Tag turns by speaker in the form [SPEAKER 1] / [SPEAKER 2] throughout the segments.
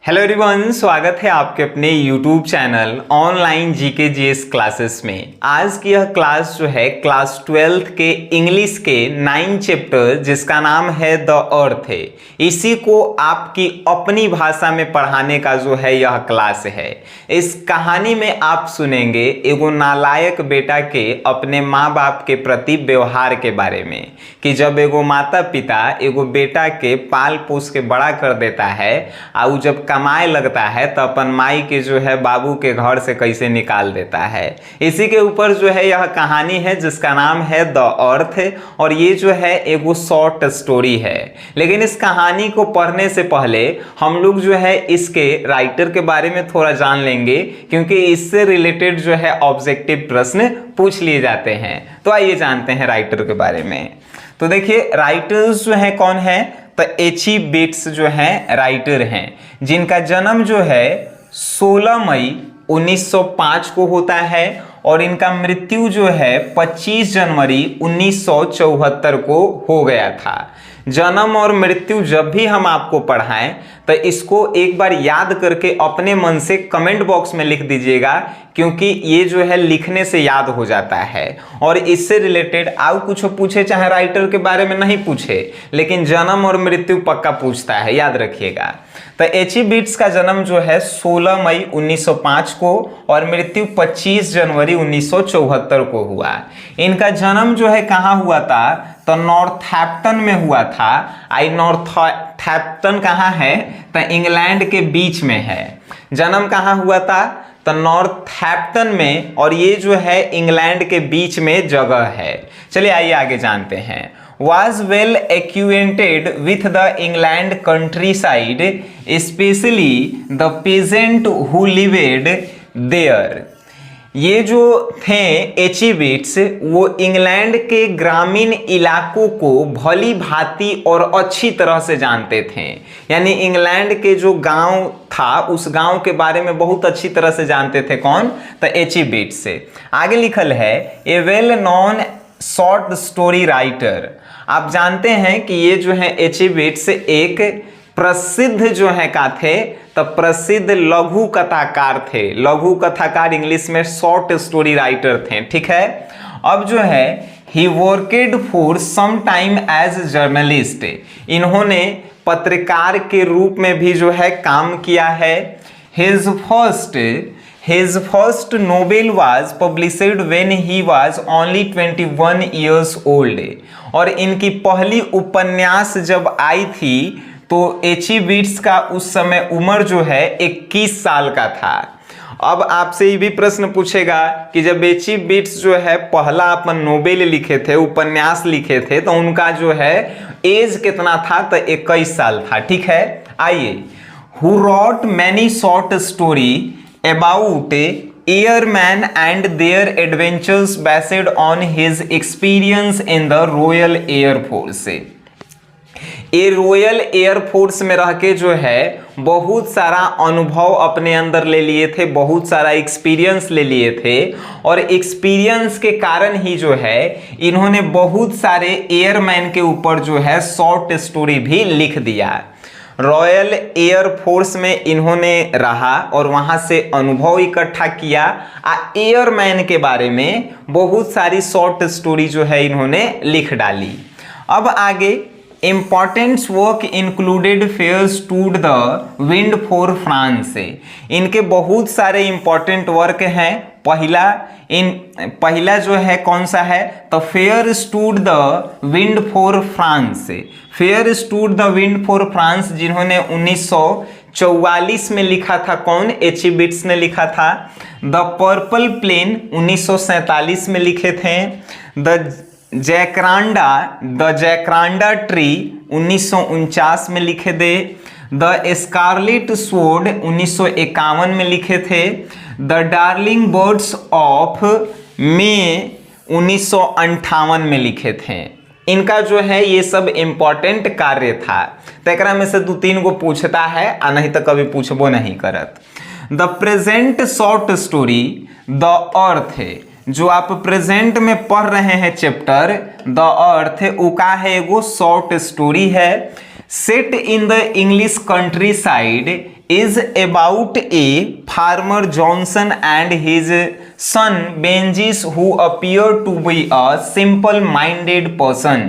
[SPEAKER 1] Hello everyone, स्वागत है आपके अपने YouTube channel online GK GS classes में। आज की यह क्लास जो है क्लास 12th के इंग्लिश के 9 चैप्टर जिसका नाम है द अर्थ है, इसी को आपकी अपनी भाषा में पढ़ाने का जो है यह क्लास है। इस कहानी में आप सुनेंगे एगो नालायक बेटा के अपने माँ बाप के प्रति व्यवहार के बारे में, कि जब एगो माता पिता एगो बेटा के पाल पोस के बड़ा कर देता है और जब कमाए लगता है तो अपन माई के जो है बाबू के घर से कैसे निकाल देता है। इसी के ऊपर जो है यह कहानी है जिसका नाम है द अर्थ है, और ये जो है एगो शॉर्ट स्टोरी है। लेकिन इस कहानी को पढ़ने से पहले हम लोग जो है इसके राइटर के बारे में थोड़ा जान लेंगे, क्योंकि इससे रिलेटेड जो है ऑब्जेक्टिव प्रश्न पूछ लिए जाते हैं। तो आइए जानते हैं राइटर के बारे में। तो देखिए राइटर्स जो है कौन है, तो एच.ई. बेट्स जो हैं राइटर हैं, जिनका जन्म जो है 16 मई 1905 को होता है और इनका मृत्यु जो है 25 जनवरी 1974 को हो गया था। जन्म और मृत्यु जब भी हम आपको पढ़ाएं तो इसको एक बार याद करके अपने मन से कमेंट बॉक्स में लिख दीजिएगा, क्योंकि ये जो है लिखने से याद हो जाता है। और इससे रिलेटेड आओ कुछ पूछे, चाहे राइटर के बारे में नहीं पूछे, लेकिन जन्म और मृत्यु पक्का पूछता है, याद रखिएगा। तो एच.ई. बेट्स का जन्म जो है 16 मई 1905 को और मृत्यु 25 जनवरी 1974 को हुआ। इनका जन्म जो है कहाँ हुआ था, तो नॉर्थहैम्पटन में हुआ था। आई नॉर्थहैम्पटन कहाँ है, तो इंग्लैंड के बीच में है। जन्म कहाँ हुआ था, तो नॉर्थहैम्पटन में, और ये जो है इंग्लैंड के बीच में जगह है। चलिए आइए आगे जानते हैं। Was well acquainted with the England countryside, especially the peasant who lived there. ये जो थे एच.ई. बेट्स वो इंग्लैंड के ग्रामीण इलाकों को भली भांति और अच्छी तरह से जानते थे। यानी इंग्लैंड के जो गांव था उस गांव के बारे में बहुत अच्छी तरह से जानते थे। कौन, तो एच.ई. बेट्स से। आगे लिखल है a well known short story writer. आप जानते हैं कि ये जो है एच.ई. बेट्स एक प्रसिद्ध जो है का थे, तो प्रसिद्ध लघु कथाकार थे। लघु कथाकार इंग्लिश में शॉर्ट स्टोरी राइटर थे, ठीक है। अब जो है ही worked for some time as journalist. इन्होंने पत्रकार के रूप में भी जो है काम किया है। His first novel was published when he was only 21 years old। और इनकी पहली उपन्यास जब आई थी तो एच.ई. बेट्स का उस समय उम्र जो है 21 साल का था। अब आपसे ये भी प्रश्न पूछेगा कि जब एच.ई. बेट्स जो है पहला अपन नोवेल लिखे थे, उपन्यास लिखे थे, तो उनका जो है एज कितना था, तो 21 साल था, ठीक है। आइए, who wrote many short story about airmen and their adventures based on his experience in the Royal Air Force। ये रॉयल एयरफोर्स में रह के जो है बहुत सारा अनुभव अपने अंदर ले लिए थे, बहुत सारा एक्सपीरियंस ले लिए थे, और एक्सपीरियंस के कारण ही जो है इन्होंने बहुत सारे एयरमैन के ऊपर जो है शॉर्ट स्टोरी भी लिख दिया। रॉयल एयरफोर्स में इन्होंने रहा और वहां से अनुभव इकट्ठा किया। एयरमैन के बारे में बहुत सारी शॉर्ट स्टोरी जो है इन्होंने लिख डाली। अब आगे Important work included Fair Stood the Wind for France। इनके बहुत सारे इंपॉर्टेंट वर्क हैं। पहला जो है कौन सा है, तो fair stood the wind for France. Fair stood the wind for France जिन्होंने 1944 में लिखा था। कौन, एच.ई. बेट्स ने लिखा था। द पर्पल प्लेन 1947 में लिखे थे। द जैक्रांडा ट्री 1949 में लिखे थे। द स्कारलेट स्वॉर्ड 1951 में लिखे थे। The darling birds of May 1958 में लिखे थे। इनका जो है ये सब इंपॉर्टेंट कार्य था। तो एकरा में से 2-3 को पूछता है, नहीं तो कभी पूछबो नहीं करत। The present short story the earth है, जो आप प्रेजेंट में पढ़ रहे हैं चैप्टर द अर्थ, वो का है एगो शॉर्ट स्टोरी है। Set in the English country side is about a farmer Johnson and his son Benjis who appear to be a simple-minded person।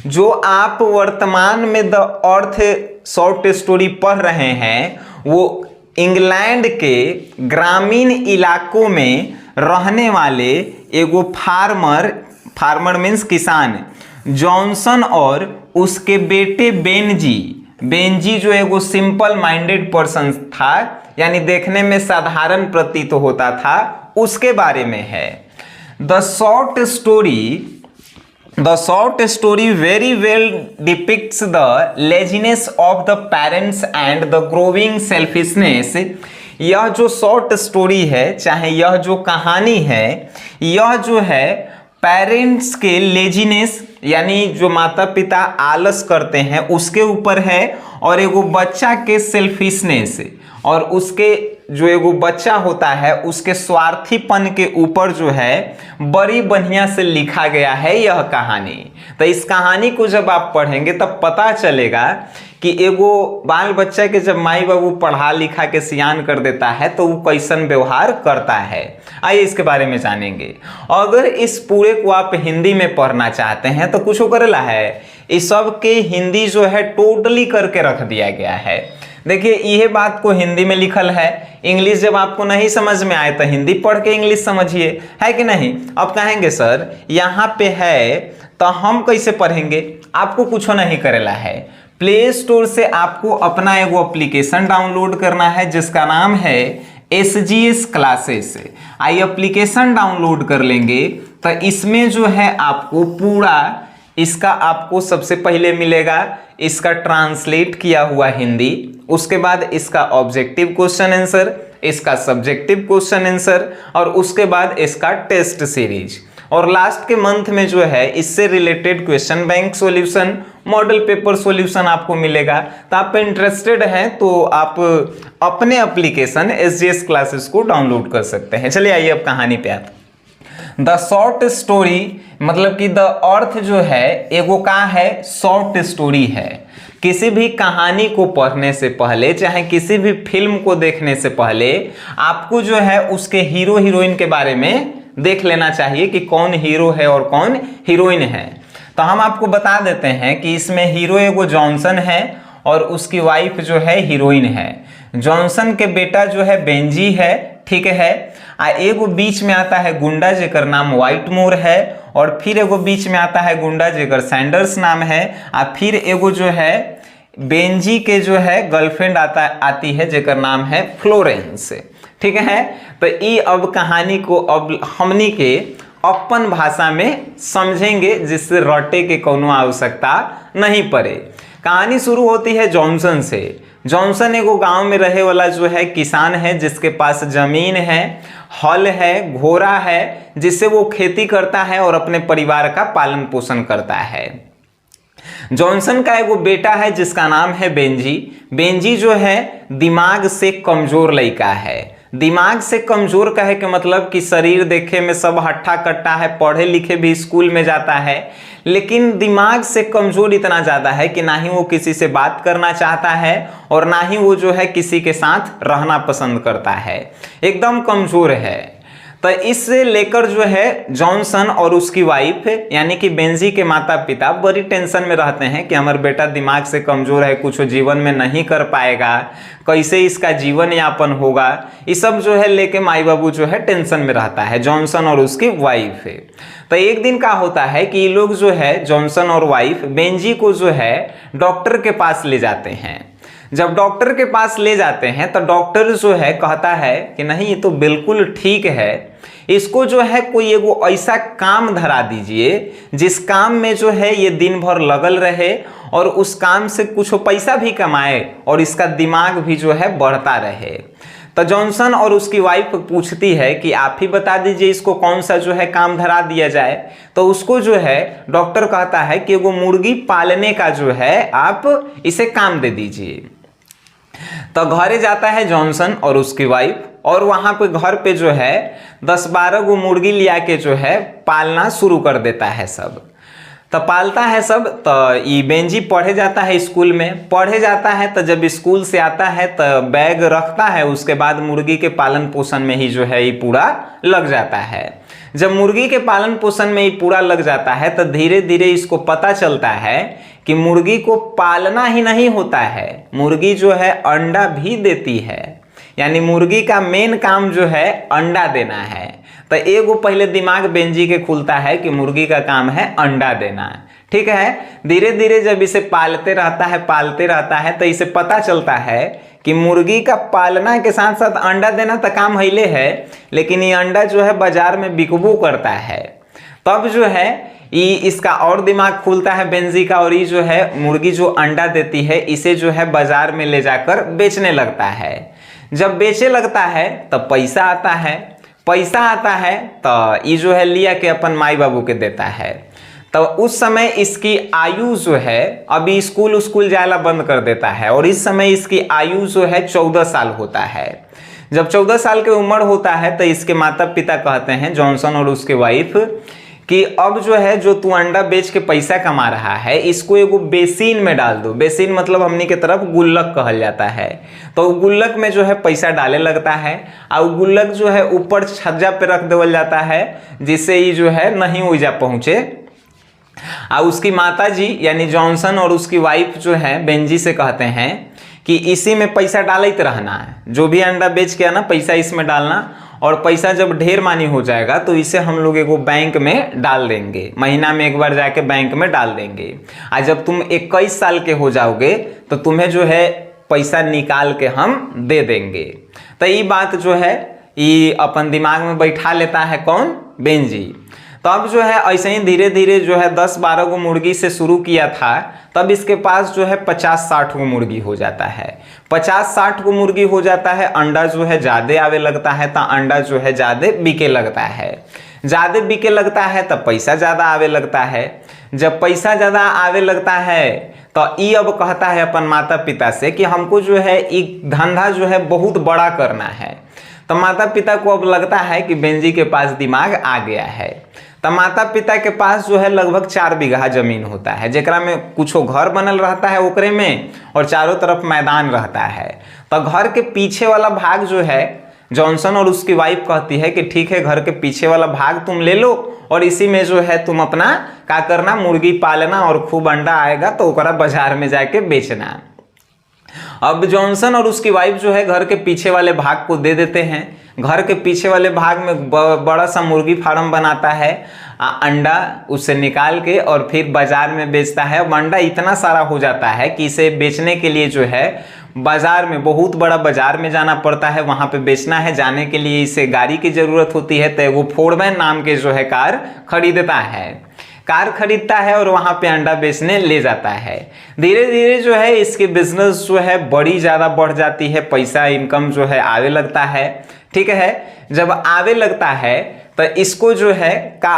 [SPEAKER 1] जो आप वर्तमान में द अर्थ शॉर्ट स्टोरी पढ़ रहे हैं वो इंग्लैंड के ग्रामीण इलाकों में रहने वाले एगो फार्मर मीन्स किसान जॉनसन और उसके बेटे बेंजी जो एगो सिंपल माइंडेड पर्सन था, यानी देखने में साधारण प्रतीत होता था, उसके बारे में है। The short story very well depicts the laziness of the parents and the growing selfishness. यह जो शॉर्ट स्टोरी है, चाहे यह जो कहानी है, यह जो है पेरेंट्स के लेजीनेस यानी जो माता पिता आलस करते हैं उसके ऊपर है, और एगो बच्चा के सेल्फिशनेस और उसके जो एगो बच्चा होता है उसके स्वार्थीपन के ऊपर जो है बड़ी बढ़िया से लिखा गया है यह कहानी। तो इस कहानी को जब आप पढ़ेंगे तब पता चलेगा कि एगो बाल बच्चा के जब माई बाबू पढ़ा लिखा के सियान कर देता है तो वो कैसन व्यवहार करता है। आइए इसके बारे में जानेंगे। अगर इस पूरे को आप हिंदी में पढ़ना चाहते हैं तो कुछ करेला है, इस सब के हिंदी जो है टोटली करके रख दिया गया है। देखिए यह बात को हिंदी में लिखल है, इंग्लिश जब आपको नहीं समझ में आए तो हिंदी पढ़ के इंग्लिश समझिए, है कि नहीं। अब कहेंगे सर यहाँ पे है तो हम कैसे पढ़ेंगे, आपको कुछ नहीं करेला है। प्ले स्टोर से आपको अपना एगो एप्लीकेशन डाउनलोड करना है जिसका नाम है SGS क्लासेस। आई एप्लीकेशन डाउनलोड कर लेंगे तो इसमें जो है आपको पूरा इसका आपको सबसे पहले मिलेगा इसका ट्रांसलेट किया हुआ हिंदी, उसके बाद इसका ऑब्जेक्टिव क्वेश्चन आंसर, इसका सब्जेक्टिव क्वेश्चन आंसर, और उसके बाद इसका टेस्ट सीरीज, और लास्ट के मंथ में जो है इससे related question bank solution, model paper solution आपको मिलेगा। तो आप इंटरेस्टेड हैं तो आप अपने एप्लीकेशन SGS क्लासेस को डाउनलोड कर सकते हैं। चलिए आइए अब कहानी पे आते। द शॉर्ट स्टोरी मतलब कि द अर्थ जो है एगो का है शॉर्ट स्टोरी है। किसी भी कहानी को पढ़ने से पहले चाहे किसी भी फिल्म को देखने से पहले आपको जो है उसके हीरो हीरोइन के बारे में देख लेना चाहिए कि कौन हीरो है और कौन हीरोइन है। तो हम आपको बता देते हैं कि इसमें हीरो एगो जॉनसन है और उसकी वाइफ जो है हीरोइन है। जॉनसन के बेटा जो है बेंजी है, ठीक है। एगो बीच में आता है गुंडा जेकर नाम व्हाइटमोर है, और फिर एगो बीच में आता है गुंडा जेकर सैंडर्स नाम है, और फिर एगो जो है बेंजी के जो है गर्लफ्रेंड आती है जेकर नाम है फ्लोरेंस, ठीक है। तो ये अब कहानी को अब हमनी के अपन भाषा में समझेंगे जिससे रटे के कोनो आवश्यकता नहीं पड़े। कहानी शुरू होती है जॉनसन से। जॉनसन एगो गांव में रहे वाला जो है किसान है जिसके पास जमीन है, हल है, घोड़ा है, जिससे वो खेती करता है और अपने परिवार का पालन पोषण करता है। जॉनसन का एगो बेटा है जिसका नाम है बेंजी। बेंजी जो है दिमाग से कमजोर लड़का है। दिमाग से कमजोर कहे के मतलब कि शरीर देखे में सब हट्टा कट्टा है, पढ़े लिखे भी स्कूल में जाता है, लेकिन दिमाग से कमजोर इतना ज़्यादा है कि ना ही वो किसी से बात करना चाहता है और ना ही वो जो है किसी के साथ रहना पसंद करता है, एकदम कमजोर है। तो इससे लेकर जो है जॉनसन और उसकी वाइफ यानी कि बेंजी के माता पिता बड़ी टेंशन में रहते हैं कि हमारा बेटा दिमाग से कमजोर है, कुछ जीवन में नहीं कर पाएगा, कैसे इसका जीवन यापन होगा, ये सब जो है लेके माई बाबू जो है टेंशन में रहता है जॉनसन और उसकी वाइफ। तो एक दिन का होता है कि ये लोग जो है जॉनसन और वाइफ बेंजी को जो है डॉक्टर के पास ले जाते हैं। जब डॉक्टर के पास ले जाते हैं तो डॉक्टर जो है कहता है कि नहीं ये तो बिल्कुल ठीक है, इसको जो है कोई एगो ऐसा काम धरा दीजिए जिस काम में जो है ये दिन भर लगल रहे और उस काम से कुछ पैसा भी कमाए और इसका दिमाग भी जो है बढ़ता रहे। तो जॉनसन और उसकी वाइफ पूछती है कि आप ही बता दीजिए इसको कौन सा जो है काम धरा दिया जाए। तो उसको जो है डॉक्टर कहता है कि वो मुर्गी पालने का जो है आप इसे काम दे दीजिए। तो घरे जाता है जॉनसन और उसकी वाइफ और वहां पे घर पे जो है 10-12 गो मुर्गी लिया के जो है पालना शुरू कर देता है सब। तो पालता है सब। तो ये बेंजी पढ़े जाता है स्कूल में, पढ़े जाता है तो जब स्कूल से आता है तो बैग रखता है, उसके बाद मुर्गी के पालन पोषण में ही जो है ये पूरा लग जाता है। जब मुर्गी के पालन पोषण में ये पूरा लग जाता है तो धीरे धीरे इसको पता चलता है कि मुर्गी को पालना ही नहीं होता है, मुर्गी जो है अंडा भी देती है, यानी मुर्गी का मेन काम जो है अंडा देना है। तो एगो पहले दिमाग बेंजी के खुलता है कि मुर्गी का काम है अंडा देना, ठीक है। धीरे धीरे जब इसे पालते रहता है तो इसे पता चलता है कि मुर्गी का पालना के साथ साथ अंडा देना तो काम हिले है, लेकिन ये अंडा जो है बाजार में बिकबो करता है। तब जो है ये इसका और दिमाग खुलता है बेंजी का, और ये जो है मुर्गी जो अंडा देती है इसे जो है बाजार में ले जाकर बेचने लगता है। जब बेचे लगता है तब पैसा आता है, तो ये जो है लिया के अपन माई बाबू के देता है। तो उस समय इसकी आयु जो है, अभी स्कूल जाना बंद कर देता है, और इस समय इसकी आयु जो है 14 साल होता है। जब 14 साल की उम्र होता है तो इसके माता पिता कहते हैं, जॉनसन और उसके वाइफ, कि अब जो है जो तू अंडा बेच के पैसा कमा रहा है इसको एगो बेसिन में डाल दो। बेसिन मतलब हमनी के तरफ गुल्लक कहल जाता है। तो गुल्लक में जो है पैसा डाले लगता है, और गुल्लक जो है ऊपर छज्जा पे रख देवल जाता है, जिससे ये जो है नहीं उजा पहुंचे। और उसकी माता जी यानी जॉनसन और उसकी वाइफ जो है बेंजी से कहते हैं कि इसी में पैसा डालते रहना है, जो भी अंडा बेच के आना पैसा इसमें डालना, और पैसा जब ढेर मानी हो जाएगा तो इसे हम लोग एगो बैंक में डाल देंगे, महीना में एक बार जाके बैंक में डाल देंगे। और जब तुम 21 साल के हो जाओगे तो तुम्हें जो है पैसा निकाल के हम दे देंगे। तो ये बात जो है ये अपन दिमाग में बैठा लेता है कौन, बेंजी। तो अब जो है ऐसे ही धीरे धीरे जो है 10-12 गो मुर्गी से शुरू किया था, तब इसके पास जो है 50-60 गो मुर्गी हो जाता है। 50-60 गो मुर्गी हो जाता है, अंडा जो है ज़्यादा आवे लगता है, तो अंडा जो है ज़्यादा बिके लगता है। ज़्यादा बिके लगता है तब पैसा ज़्यादा आवे लगता है। जब पैसा ज़्यादा आवे लगता है तो ये अब कहता है अपन माता पिता से कि हमको जो है एक धंधा जो है बहुत बड़ा करना है। तो माता पिता को अब लगता है कि बेंजी के पास दिमाग आ गया है। तो माता पिता के पास जो है लगभग 4 बीघा जमीन होता है, जेकरा में कुछ घर बनल रहता है ओकरे में, और चारों तरफ मैदान रहता है। तो घर के पीछे वाला भाग जो है जॉनसन और उसकी वाइफ कहती है कि ठीक है, घर के पीछे वाला भाग तुम ले लो, और इसी में जो है तुम अपना क्या करना, मुर्गी पालना, और खूब अंडा आएगा तो ओकरा बाजार में जाके बेचना। अब जॉनसन और उसकी वाइफ जो है घर के पीछे वाले भाग को दे देते हैं। घर के पीछे वाले भाग में बड़ा सा मुर्गी फार्म बनाता है, अंडा उससे निकाल के और फिर बाजार में बेचता है। अब अंडा इतना सारा हो जाता है कि इसे बेचने के लिए जो है बाजार में, बहुत बड़ा बाजार में जाना पड़ता है, वहाँ पे बेचना है। जाने के लिए इसे गाड़ी की ज़रूरत होती है, तो वो फोरमैन नाम के जो है कार खरीदता है, कार खरीदता है और वहाँ पे अंडा बेचने ले जाता है। धीरे धीरे जो है इसकी बिजनेस जो है बड़ी ज़्यादा बढ़ जाती है, पैसा इनकम जो है आवे लगता है, ठीक है। जब आवे लगता है तो इसको जो है का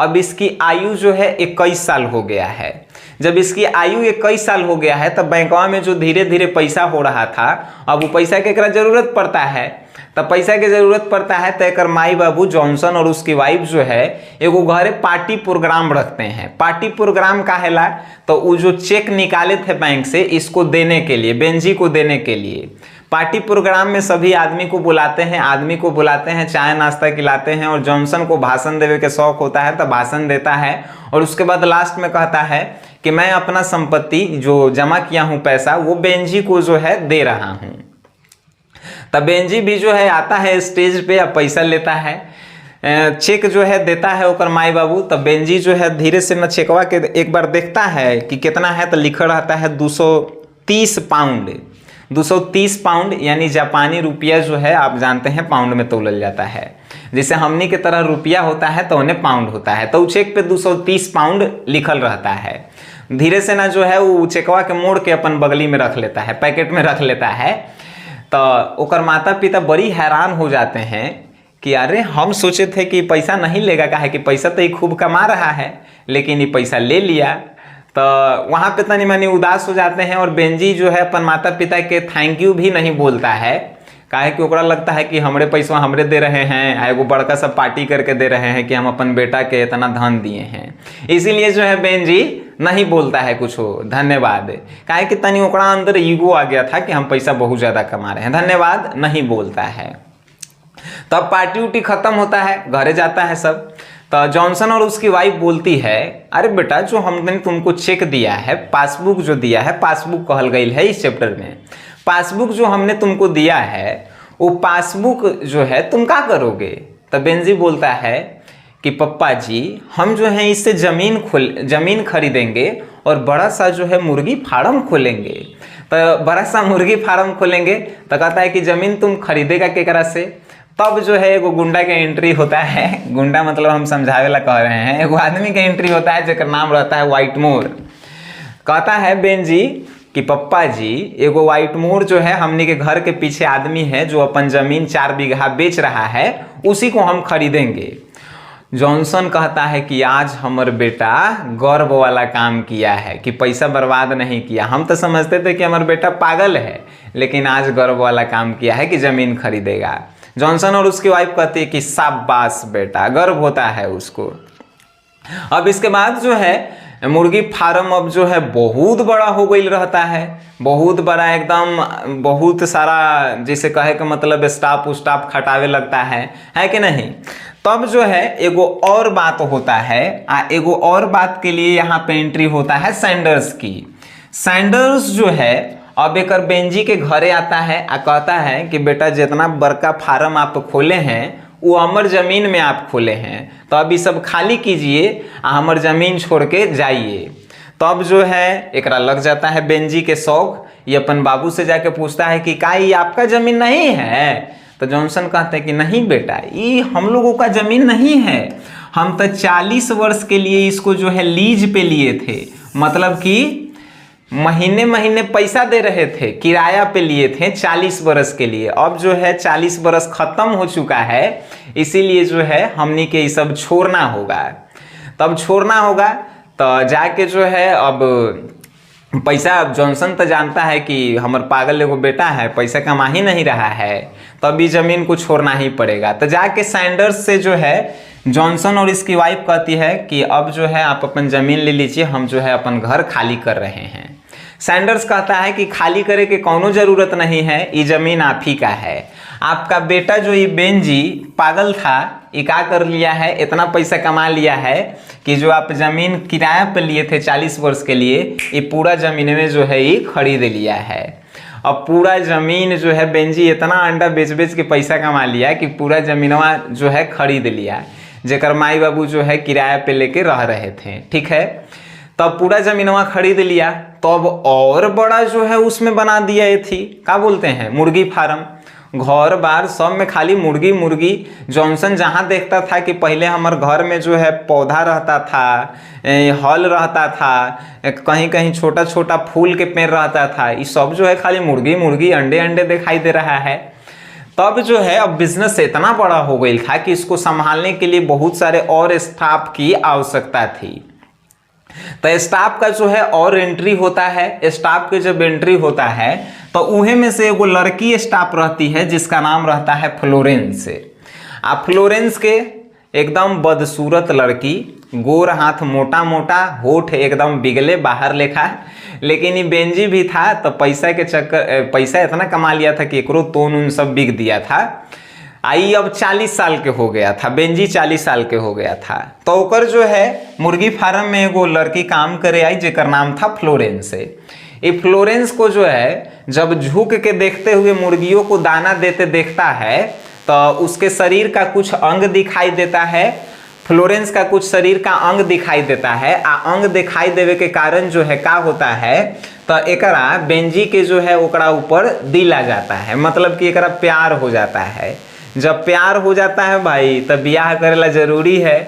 [SPEAKER 1] अब इसकी आयु जो है 21 साल हो गया है। जब इसकी आयु 21 साल हो गया है तब बैंकवा में जो धीरे धीरे पैसा हो रहा था, अब वो पैसा के एकरा जरूरत पड़ता है। तब पैसा की जरूरत पड़ता है तो एक माई बाबू जॉनसन और उसकी वाइफ जो है एगो घरे पार्टी प्रोग्राम रखते हैं। पार्टी प्रोग्राम का हैला, तो वो जो चेक निकाले थे बैंक से इसको देने के लिए, बेंजी को देने के लिए, पार्टी प्रोग्राम में सभी आदमी को बुलाते हैं, चाय नाश्ता खिलाते हैं, और जॉनसन को भाषण देवे के शौक होता है तो भाषण देता है, और उसके बाद लास्ट में कहता है कि मैं अपना संपत्ति जो जमा किया हूँ पैसा वो बेंजी को जो है दे रहा हूँ। तब बेंजी भी जो है आता है स्टेज पे, अब पैसा लेता है, चेक जो है देता है ओकर माई बाबू। तब बेंजी जो है धीरे से न चेकवा के एक बार देखता है कि कितना है, तो लिखा रहता है 230 पाउंड। 230 पाउंड यानी जापानी रुपया जो है आप जानते हैं पाउंड में तोलल जाता है, जिसे हमनी के तरह रुपया होता है तो उन्हें पाउंड होता है। तो चेक पे 230 पाउंड लिखल रहता है। धीरे से ना जो है वो चेकवा के मोड़ के अपन बगली में रख लेता है, पैकेट में रख लेता है। तो ओकर माता पिता बड़ी हैरान हो जाते हैं कि अरे हम सोचे थे कि पैसा नहीं लेगा, का है कि पैसा तो ये खूब कमा रहा है, लेकिन ये पैसा ले लिया। तो वहाँ पे तनी मनी उदास हो जाते हैं, और बेंजी जो है अपन माता पिता के थैंक यू भी नहीं बोलता है, काहे कि ओकरा लगता है कि हमरे पैसा हमरे दे रहे हैं, एगो बड़का सा पार्टी करके दे रहे हैं कि हम अपन बेटा के इतना धन दिए हैं। इसीलिए जो है बेंजी नहीं बोलता है कुछ हो धन्यवाद, काहे कि तनी ओकरा अंदर ईगो आ गया था कि हम पैसा बहुत ज़्यादा कमा रहे हैं, धन्यवाद नहीं बोलता है। तब पार्टी उटी खत्म होता है, घरे जाता है सब। तो जॉनसन और उसकी वाइफ बोलती है, अरे बेटा जो हमने तुमको चेक दिया है, पासबुक जो दिया है, पासबुक कहल गई है इस चैप्टर में, पासबुक जो हमने तुमको दिया है वो पासबुक जो है तुम क्या करोगे? तो बेंजी बोलता है कि पप्पा जी हम जो है इससे ज़मीन खरीदेंगे और बड़ा सा जो है मुर्गी फार्म खोलेंगे। तो बड़ा सा मुर्गी फार्म खोलेंगे तो कहता है कि ज़मीन तुम खरीदेगा केकरा से? तब जो है एगो गुंडा के एंट्री होता है, गुंडा मतलब हम समझावे ला कह रहे हैं, एगो आदमी के एंट्री होता है जेकर नाम रहता है व्हाइट मोर। कहता है बेंजी कि पप्पा जी एगो व्हाइट मोर जो है हमने के घर के पीछे आदमी है जो अपन ज़मीन 4 बीघा बेच रहा है, उसी को हम खरीदेंगे। जॉनसन कहता है कि आज हमर बेटा गर्व वाला काम किया है कि पैसा बर्बाद नहीं किया। हम तो समझते थे कि हमारा बेटा पागल है, लेकिन आज गर्व वाला काम किया है कि ज़मीन खरीदेगा। जॉनसन और उसकी वाइफ कहती है कि शाबाश बेटा, गर्व होता है उसको। अब इसके बाद जो है मुर्गी फार्म अब जो है बहुत बड़ा हो गई रहता है, बहुत बड़ा एकदम, बहुत सारा जैसे कहे का मतलब स्टाफ खटावे लगता है कि नहीं। तब जो है एगो और बात होता है, एगो और बात के लिए यहाँ पे एंट्री होता है सैंडर्स की। सैंडर्स जो है अब एक बेंजी के घरे आता है आ कहता है कि बेटा जितना बड़का फार्म आप खोले हैं वो हमर ज़मीन में आप खोले हैं, तो अभी सब खाली कीजिए आ हमर ज़मीन छोड़ के जाइए। तब जो है एकरा लग जाता है बेंजी के शौक, ये अपन बाबू से जाके पूछता है कि का ये आपका ज़मीन नहीं है? तो जॉनसन कहते हैं कि नहीं बेटा ये हम लोगों का ज़मीन नहीं है, हम तो 40 वर्ष के लिए इसको जो है लीज पे लिए थे, मतलब कि महीने महीने पैसा दे रहे थे, किराया पे लिए थे 40 बरस के लिए। अब जो है 40 बरस खत्म हो चुका है, इसीलिए जो है हमनी के ये सब छोड़ना होगा। तब छोड़ना होगा तो जाके जो है अब पैसा, जॉनसन तो जानता है कि हमर पागल एगो बेटा है, पैसा कमा ही नहीं रहा है, तभी ज़मीन को छोड़ना ही पड़ेगा। तो जाके सैंडर्स से जो है जॉनसन और इसकी वाइफ कहती है कि अब जो है आप अपन ज़मीन ले लीजिए, हम जो है अपन घर खाली कर रहे हैं। सैंडर्स कहता है कि खाली करे के कोनो ज़रूरत नहीं है, ये ज़मीन आप ही का है। आपका बेटा जो ये बेंजी पागल था, ये क्या कर लिया है, इतना पैसा कमा लिया है कि जो आप ज़मीन किराया पर लिए थे 40 वर्ष के लिए, ये पूरा ज़मीन में जो है ये खरीद लिया है। अब पूरा ज़मीन जो है बेंजी इतना अंडा बेच बेच के पैसा कमा लिया कि पूरा ज़मीनवा जो है खरीद लिया, जेकर माई बाबू जो है किराया पे लेके रह रहे थे, ठीक है। तब पूरा ज़मीनवा खरीद लिया, तो अब और बड़ा जो है उसमें बना दिया ये थी, क्या बोलते हैं, मुर्गी फार्म। घर बार सब में खाली मुर्गी मुर्गी। जॉनसन जहाँ देखता था कि पहले हमारे घर में जो है पौधा रहता था, हल रहता था, कहीं कहीं छोटा छोटा फूल के पेड़ रहता था, ये सब जो है खाली मुर्गी मुर्गी अंडे अंडे दिखाई दे रहा है। तब जो है अब बिजनेस इतना बड़ा हो गई था कि इसको संभालने के लिए बहुत सारे और स्टाफ की आवश्यकता थी। तो स्टाफ का जो है और एंट्री होता है। स्टाफ के जब एंट्री होता है तो उहे में से एगो लड़की स्टाफ रहती है जिसका नाम रहता है फ्लोरेंस। आप फ्लोरेंस के एकदम बदसूरत लड़की, गोर हाथ मोटा मोटा, होठ एकदम बिगले बाहर लेखा। लेकिन ये बेंजी भी था तो पैसा के चक्कर, पैसा इतना कमा लिया था कि एकरो तोन उन सब बिक दिया था। आई अब 40 साल के हो गया था, बेंजी 40 साल के हो गया था। तो ओकर जो है मुर्गी फार्म में एगो लड़की काम करे आई जेकर नाम था फ्लोरेंस। ये फ्लोरेंस को जो है जब झुक के देखते हुए मुर्गियों को दाना देते देखता है तो उसके शरीर का कुछ अंग दिखाई देता है, फ्लोरेंस का कुछ शरीर का अंग दिखाई देता है। अंग दिखाई देवे के कारण जो है क्या होता है, तो एकरा बेंजी के जो है ओकरा ऊपर दिल आ जाता है, मतलब कि एकरा प्यार हो जाता है। जब प्यार हो जाता है भाई तब ब्याह करेला जरूरी है।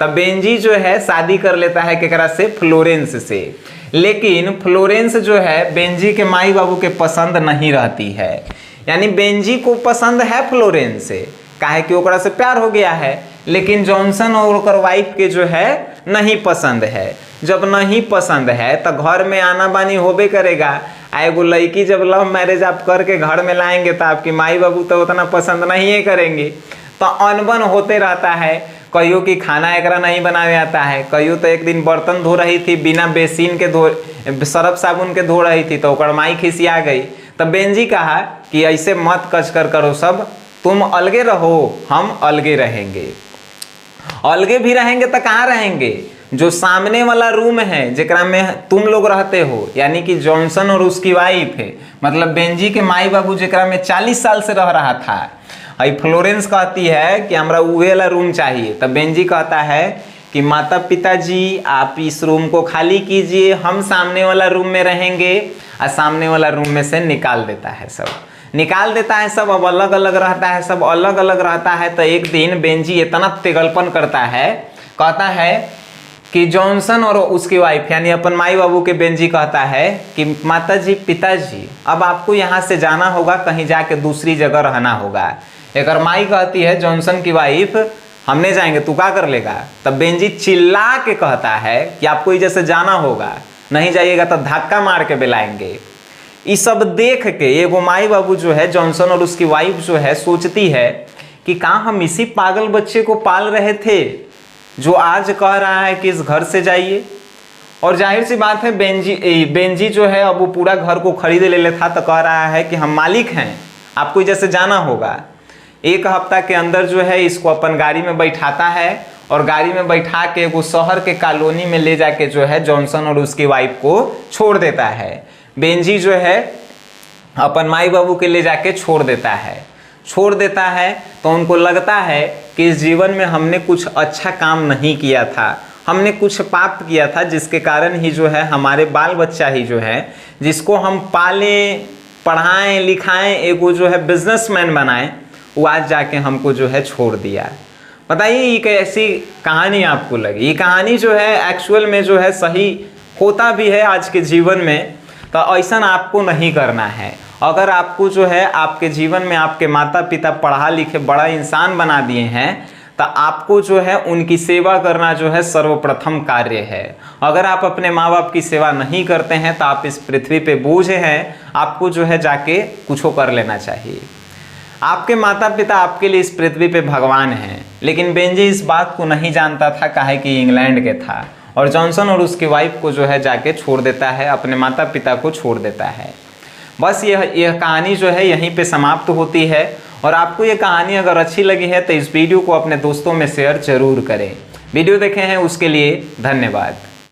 [SPEAKER 1] तब बेंजी जो है शादी कर लेता है केकरा से, फ्लोरेंस से। लेकिन फ्लोरेंस जो है बेंजी के माई बाबू के पसंद नहीं रहती है, यानी बेंजी को पसंद है फ्लोरेंस से, काहे कि ओकरा से प्यार हो गया है, लेकिन जॉनसन और ओकर वाइफ के जो है नहीं पसंद है। जब नहीं पसंद है तो घर में आना बानी होबे करेगा। एगो लड़की जब लव मैरिज आप करके घर में लाएंगे तो आपकी माई बाबू तो उतना पसंद नहीं करेंगे, तो अनबन होते रहता है। कहियो कि खाना एकरा नहीं बनावे आता है, कहियो तो एक दिन बर्तन धो रही थी बिना बेसिन के सर्फ साबुन के धो रही थी तो ओकर माई खिसिया गई। तब बेंजी कहा कि ऐसे मत कचकर करो, सब तुम अलगे रहो, हम अलगे रहेंगे। अलगे भी रहेंगे तो कहाँ रहेंगे? जो सामने वाला रूम है जेकरा में तुम लोग रहते हो, यानी कि जॉनसन और उसकी वाइफ है, मतलब बेंजी के माई बाबू जेकरा में 40 साल से रह रहा था। आई फ्लोरेंस कहती है कि हमरा उहे वाला रूम चाहिए। तब बेंजी कहता है कि माता पिताजी आप इस रूम को खाली कीजिए, हम सामने वाला रूम में रहेंगे। और सामने वाला रूम में से निकाल देता है, सब निकाल देता है, सब अब अलग अलग रहता है, सब अलग अलग रहता है। तो एक दिन बेंजी इतना तिगलपन करता है, कहता है कि जॉनसन और उसकी वाइफ यानी अपन माई बाबू के बेंजी कहता है कि माताजी पिताजी अब आपको यहाँ से जाना होगा, कहीं जाके दूसरी जगह रहना होगा। एक माई कहती है जॉनसन की वाइफ हम नहीं जाएंगे, तू क्या कर लेगा? तब बेंजी चिल्ला के कहता है कि आपको इधर से जाना होगा, नहीं जाइएगा तो धक्का मार के बुलाएंगे। ये सब देख के एगो माई बाबू जो है जॉनसन और उसकी वाइफ जो है सोचती है कि कहाँ हम इसी पागल बच्चे को पाल रहे थे जो आज कह रहा है कि इस घर से जाइए। और जाहिर सी बात है बेंजी जो है अब वो पूरा घर को खरीद ले लेता तो कह रहा है कि हम मालिक हैं, आपको इधर से जाना होगा। एक हफ्ता के अंदर जो है इसको अपन गाड़ी में बैठाता है और गाड़ी में बैठा के वो शहर के कॉलोनी में ले जाके जो है जॉनसन और उसकी वाइफ को छोड़ देता है। बेंजी जो है अपन माई बाबू के ले जाके छोड़ देता है तो उनको लगता है कि इस जीवन में हमने कुछ अच्छा काम नहीं किया था, हमने कुछ पाप किया था, जिसके कारण ही जो है हमारे बाल बच्चा ही जो है जिसको हम पालें पढ़ाएं लिखाएं एगो जो है बिजनेसमैन बनाएं, वो आज जाके हमको जो है छोड़ दिया। बताइए ये कैसी कहानी आपको लगी? ये कहानी जो है एक्चुअल में जो है सही होता भी है आज के जीवन में। तो ऐसा आपको नहीं करना है। अगर आपको जो है आपके जीवन में आपके माता पिता पढ़ा लिखे बड़ा इंसान बना दिए हैं तो आपको जो है उनकी सेवा करना जो है सर्वप्रथम कार्य है। अगर आप अपने माँ बाप की सेवा नहीं करते हैं तो आप इस पृथ्वी पे बोझ हैं, आपको जो है जाके कुछ कर लेना चाहिए। आपके माता पिता आपके लिए इस पृथ्वी पे भगवान हैं, लेकिन बेंजी इस बात को नहीं जानता था काहे कि इंग्लैंड के था। और जॉनसन और उसकी वाइफ को जो है जाके छोड़ देता है, अपने माता पिता को छोड़ देता है। बस यह कहानी जो है यहीं पे समाप्त होती है। और आपको ये कहानी अगर अच्छी लगी है तो इस वीडियो को अपने दोस्तों में शेयर जरूर करें। वीडियो देखे हैं उसके लिए धन्यवाद।